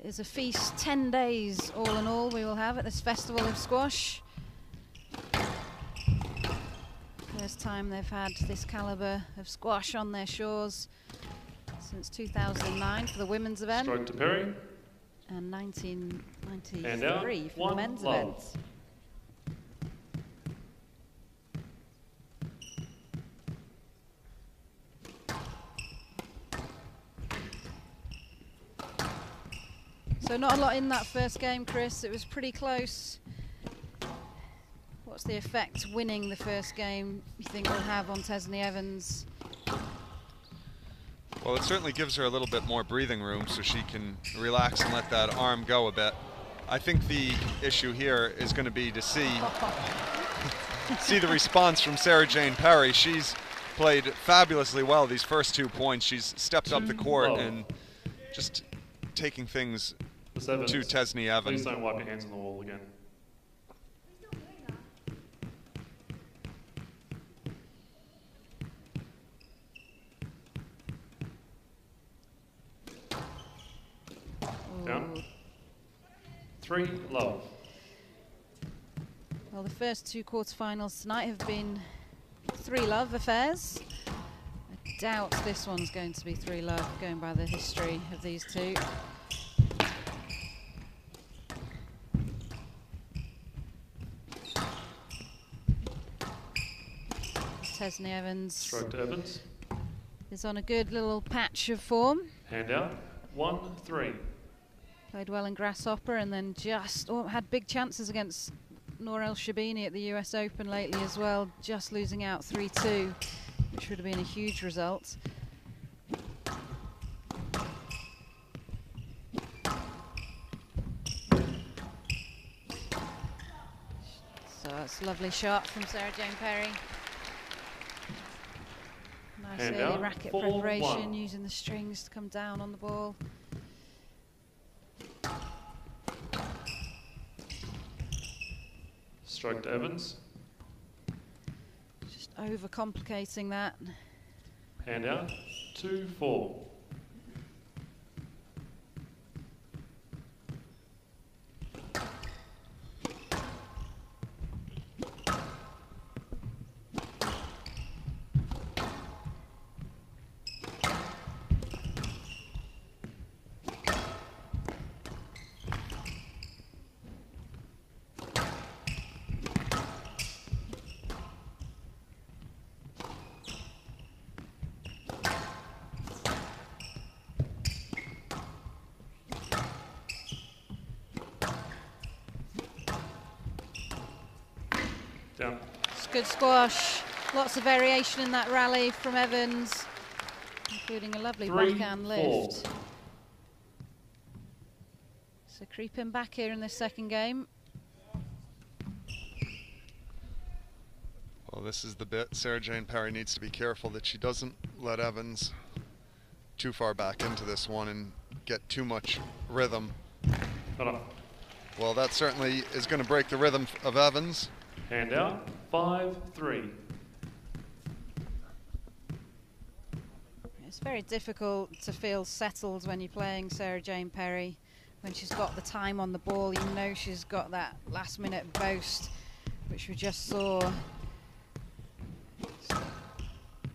It is a feast, 10 days all in all we will have at this Festival of Squash. First time they've had this calibre of squash on their shores since 2009 for the women's event. Stroke to Perry. And 1993 for the men's event. So not a lot in that first game, Chris. It was pretty close. What's the effect winning the first game you think will have on Tesney Evans? Well, it certainly gives her a little bit more breathing room so she can relax and let that arm go a bit. I think the issue here is going to be to see the response from Sarah-Jane Perry. She's played fabulously well these first 2 points. She's stepped up the court and just taking things to Tesney Evans. Please don't wipe your hands on the wall again. Down. 3 love. Well, the first 2 quarterfinals tonight have been 3 love affairs. I doubt this one's going to be 3 love, going by the history of these two. Tesney Evans. Stroke to Evans. Is on a good little patch of form. Hand out. 1-3. Played well in Grasshopper and then just had big chances against Nour El Shabini at the US Open lately as well, just losing out 3-2, which would have been a huge result. So it's a lovely shot from Sarah-Jane Perry. Nice early racket preparation, using the strings to come down on the ball. Stroke to Evans. Just overcomplicating that. Hand out. 2-4. Down. It's good squash. Lots of variation in that rally from Evans, including a lovely backhand lift. So creeping back here in this second game. Well, this is the bit Sarah-Jane Perry needs to be careful that she doesn't let Evans too far back into this one and get too much rhythm. Hold on. Well, that certainly is going to break the rhythm of Evans. Hand out. 5-3. It's very difficult to feel settled when you're playing Sarah-Jane Perry. When she's got the time on the ball, you know she's got that last-minute boast, which we just saw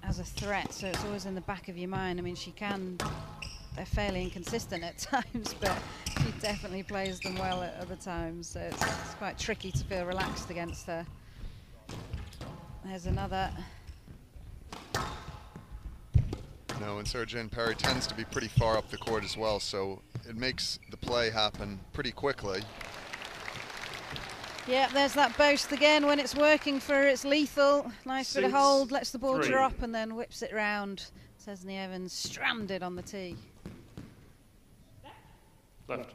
as a threat. So it's always in the back of your mind. I mean, they're fairly inconsistent at times, but she definitely plays them well at other times. So it's quite tricky to feel relaxed against her. There's another. No, and Sarah-Jane Perry tends to be pretty far up the court as well, so it makes the play happen pretty quickly. Yeah, there's that boast again. When it's working for her, it's lethal. Nice bit of hold, lets the ball drop and then whips it round. Tesney Evans stranded on the tee. Left.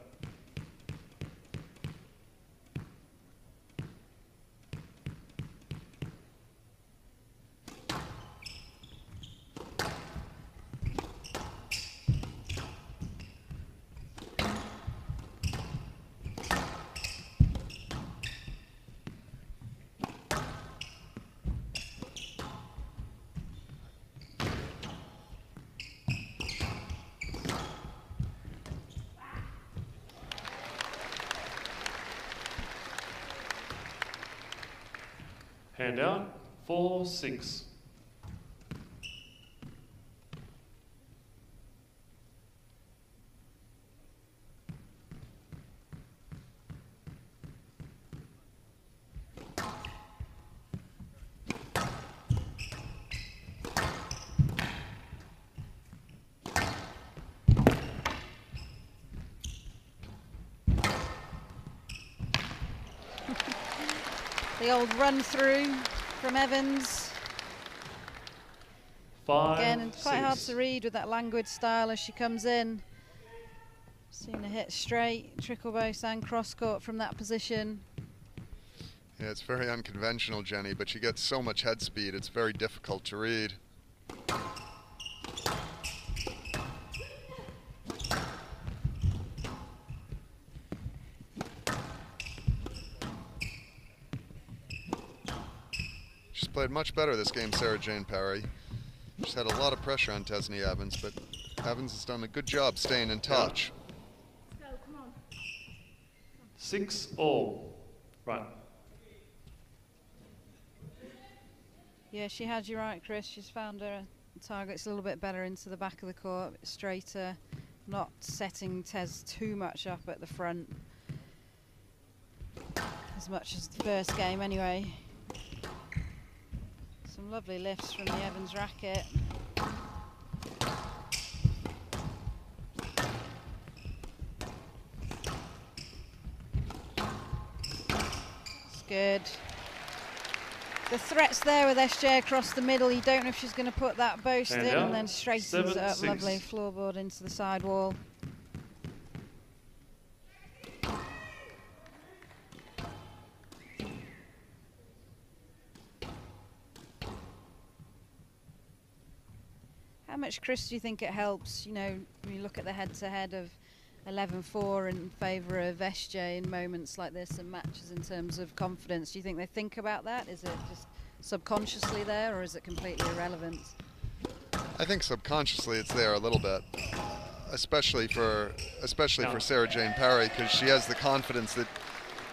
Hand out. 4-6. The old run through from Evans. 5, Again, and quite hard 6. to read with that languid style as she comes in. Seen her hit straight, trickle both and cross court from that position. Yeah, it's very unconventional, Jenny, but she gets so much head speed, it's very difficult to read. She's played much better this game, Sarah Jane Perry. She's had a lot of pressure on Tesney Evans, but Evans has done a good job staying in touch. 6-all. Right. Yeah, she had you right, Chris. She's found her targets a little bit better into the back of the court, a bit straighter, not setting Tez too much up at the front, as much as the first game anyway. Some lovely lifts from the Evans racket. It's good. The threat's there with SJ across the middle. You don't know if she's going to put that boast in, and then straightens it up. 7-6. Lovely floorboard into the side wall. How much, Chris, do you think it helps, you know, when you look at the head-to-head of 11-4 in favour of SJ in moments like this and matches in terms of confidence? Do you think they think about that? Is it just subconsciously there, or is it completely irrelevant? I think subconsciously it's there a little bit, especially for Sarah Jane Perry, because she has the confidence that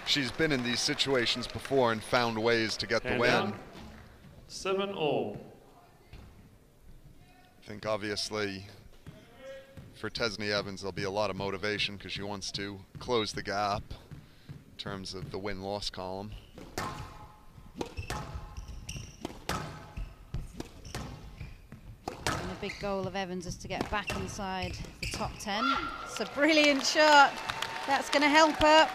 she's been in these situations before and found ways to get the win. 7-all. I think obviously for Tesney Evans there'll be a lot of motivation because she wants to close the gap in terms of the win-loss column. And the big goal of Evans is to get back inside the top 10. It's a brilliant shot. That's going to help her.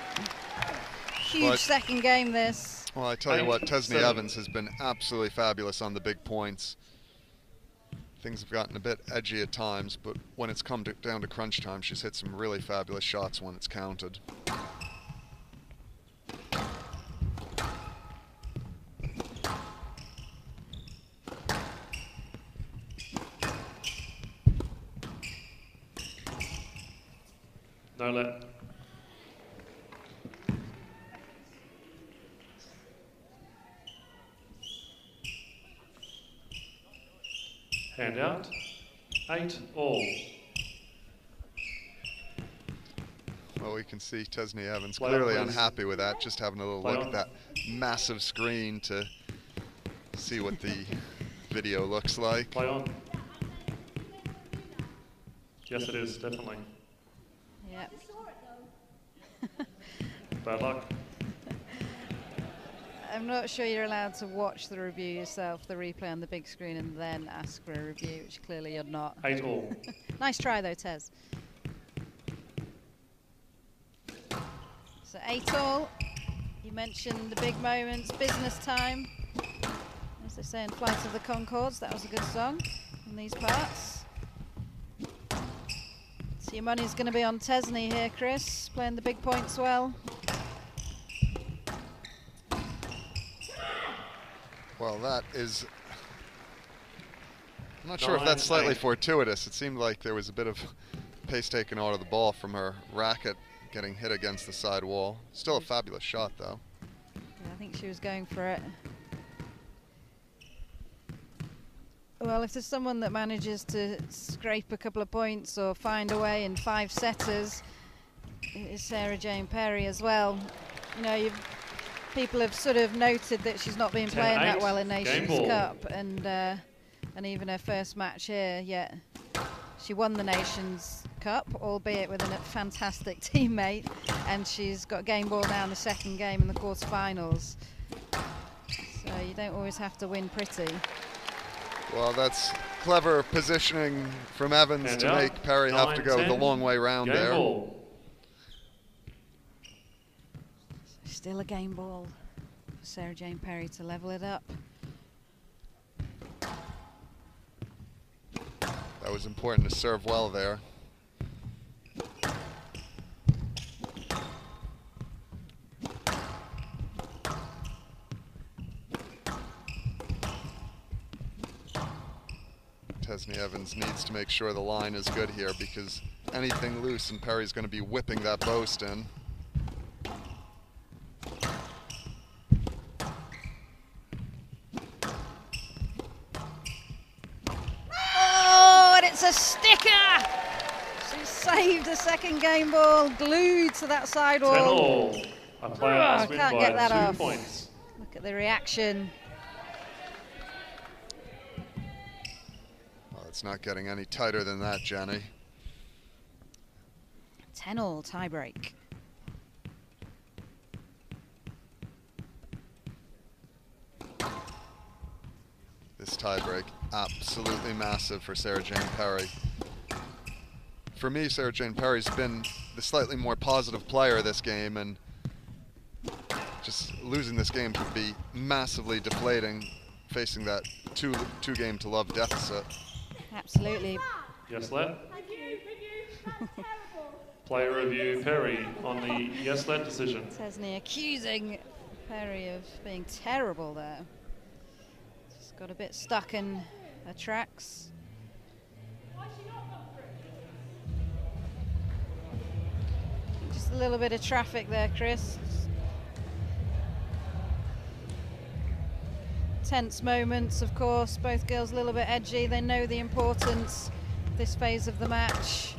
Huge second game this. Well, I tell you what, Tesney Evans has been absolutely fabulous on the big points. Things have gotten a bit edgy at times, but when it's come down to crunch time, she's hit some really fabulous shots when it's counted. No let. Hand out. 8-all. Well, we can see Tesney Evans clearly unhappy with that, just having a little look at that massive screen to see what the video looks like. Play on. Yes, it is, definitely. Yep. Bad luck. I'm not sure you're allowed to watch the review yourself, the replay on the big screen, and then ask for a review, which clearly you're not. 8-all. Nice try though, Tez. So 8-all. You mentioned the big moments, business time. As they say in Flight of the Conchords, that was a good song in these parts. So your money's going to be on Tesney here, Chris, playing the big points well. Well, that is... I'm not sure if that's slightly fortuitous. It seemed like there was a bit of pace taken out of the ball from her racket getting hit against the side wall. Still a fabulous shot, though. Yeah, I think she was going for it. Well, if there's someone that manages to scrape a couple of points or find a way in 5 setters, it is Sarah Jane Perry as well. You know, people have sort of noted that she's not been playing that well in Nations Cup, and even her first match here. Yet she won the Nations Cup, albeit with a fantastic teammate, and she's got game ball now in the second game in the quarterfinals. So you don't always have to win pretty. Well, that's clever positioning from Evans and to make Perry have to go the long way round there. Ball. Still a game ball for Sarah Jane Perry to level it up. That was important to serve well there. Tesney Evans needs to make sure the line is good here, because anything loose and Perry's going to be whipping that post in. It's a sticker! She saved a second game ball, glued to that sidewall. 10-all. A player has win can't get that by 2 off. points. Look at the reaction. Well, it's not getting any tighter than that, Jenny. 10-all tiebreak. This tiebreak, absolutely massive for Sarah Jane Perry. For me, Sarah Jane Perry's been the slightly more positive player this game, and just losing this game could be massively deflating, facing that two game to love deficit. Absolutely. Yes, let. Player review Perry on the yes, let decision. Tesney accusing Perry of being terrible there. Got a bit stuck in her tracks. Just a little bit of traffic there, Chris. Tense moments, of course. Both girls a little bit edgy. They know the importance of this phase of the match.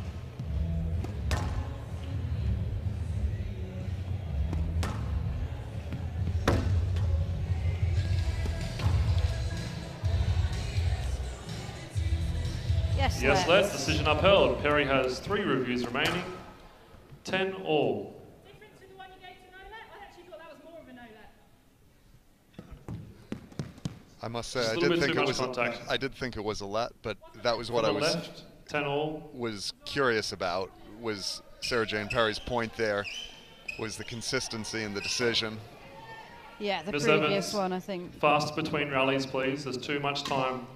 Yes, let. Decision upheld. Perry has 3 reviews remaining. 10-all. Different to the one you gave to no let? I actually thought that was more of a no let. I must say, Just I did think it was a let, but that was what I was left, 10-all. Was curious about. Was Sarah Jane Perry's point there was the consistency in the decision. Yeah, the Ms. previous Evans, one, I think. Fast between rallies, please. There's too much time.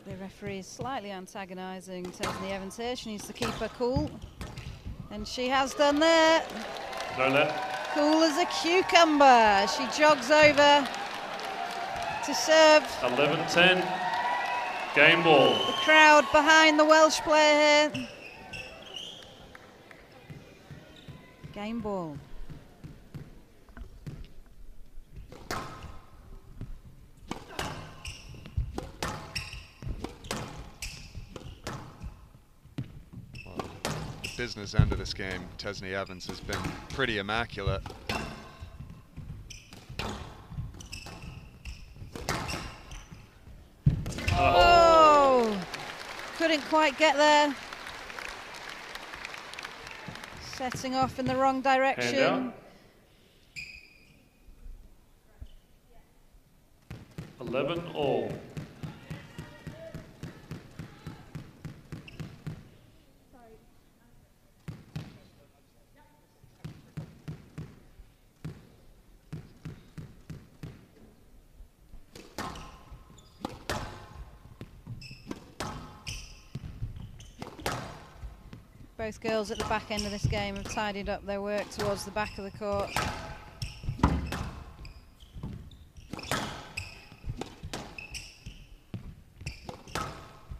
The referee is slightly antagonising Tesney Evans here. She needs to keep her cool. And she has done there. No let. Cool as a cucumber. She jogs over to serve. 11-10. Game ball. The crowd behind the Welsh player here. Game ball. Business end of this game, Tesney Evans has been pretty immaculate. Oh! Couldn't quite get there. Setting off in the wrong direction. 11-all. Both girls at the back end of this game have tidied up their work towards the back of the court.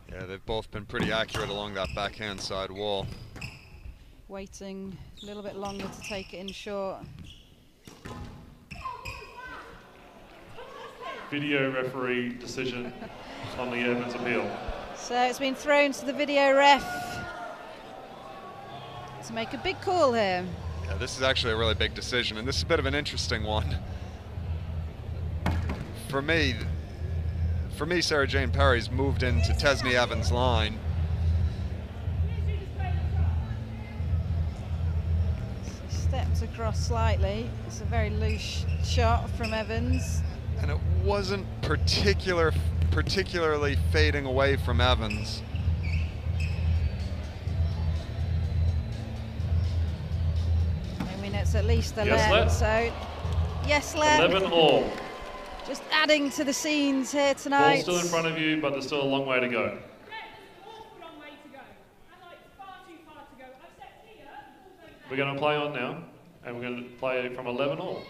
Yeah, they've both been pretty accurate along that backhand side wall. Waiting a little bit longer to take it in short. Video referee decision on the Evans appeal. So it's been thrown to the video ref to make a big call here. Yeah, this is actually a really big decision, and this is a bit of an interesting one. For me, Sarah Jane Perry's moved into Tesney Evans' line. She stepped across slightly. It's a very loose shot from Evans. And it wasn't particularly fading away from Evans. 2 minutes at least, the Yes, Len. Len. So, yes, Len. 11 all. Just adding to the scenes here Ball's tonight. still in front of you, but there's still a long way to go. We're going to play on now, and we're going to play from 11 all.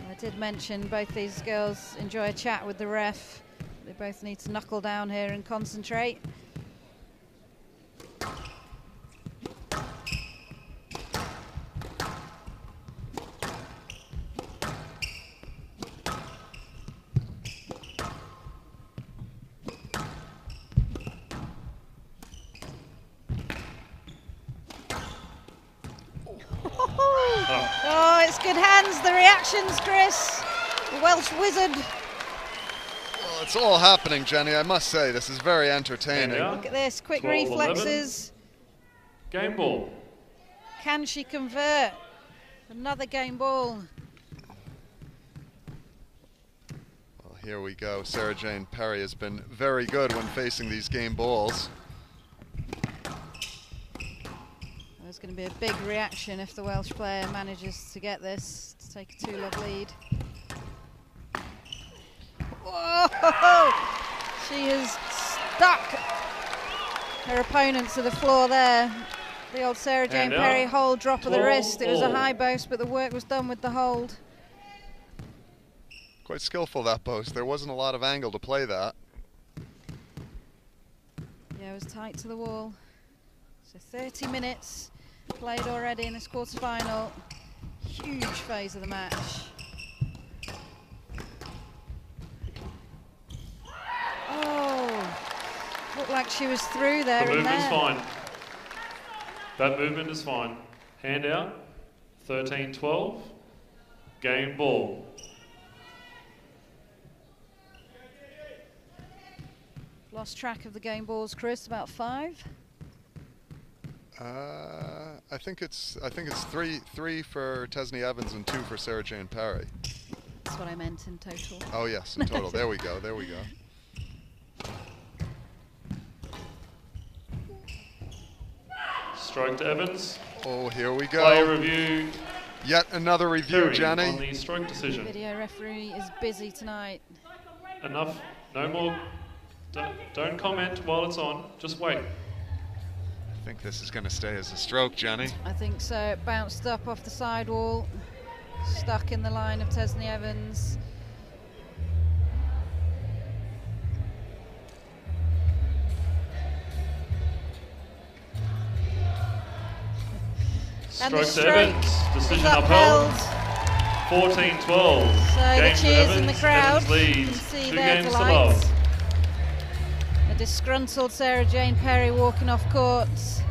I did mention both these girls enjoy a chat with the ref. They both need to knuckle down here and concentrate. Oh, it's good hands, the reactions, Chris. The Welsh wizard. Well, it's all happening, Jenny, I must say. This is very entertaining. Look at this, quick 12, reflexes. 11. Game ball. Can she convert? Another game ball. Well, here we go. Sarah Jane Perry has been very good when facing these game balls. There's going to be a big reaction if the Welsh player manages to get this, to take a 2-love lead. Whoa! She has stuck her opponent to the floor there. The old Sarah Jane Perry hold, drop of the wrist. It was a high boast, but the work was done with the hold. Quite skillful, that boast. There wasn't a lot of angle to play that. Yeah, it was tight to the wall. So 30 minutes played already in this quarter-final. Huge phase of the match. Oh, looked like she was through there. The and movement's there. fine. That movement is fine. Hand out. 13-12. Game ball. Lost track of the game balls, Chris. About 5. I think it's three for Tesney Evans and 2 for Sarah Jane Perry. That's what I meant in total. Oh yes, in total. There we go. There we go. Stroke to Evans. Oh, here we go. Play review. Yet another review, Perry Jenny. on the stroke decision. Video referee is busy tonight. Enough. No more. Don't comment while it's on. Just wait. I think this is going to stay as a stroke, Jenny. I think so. It bounced up off the sidewall, stuck in the line of Tesney Evans. And the Stroke to Evans. Decision is upheld. upheld. 14-12. So the Game to cheers in Evans. the crowd. Evans You can leads. see 2 their games to delight. love. A disgruntled Sarah Jane Perry walking off court. It's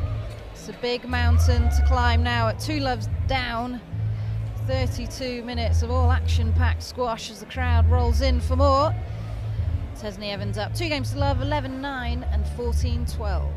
a big mountain to climb now at 2 loves down. 32 minutes of all action-packed squash as the crowd rolls in for more. Tesney Evans up 2 games to love, 11-9 and 14-12.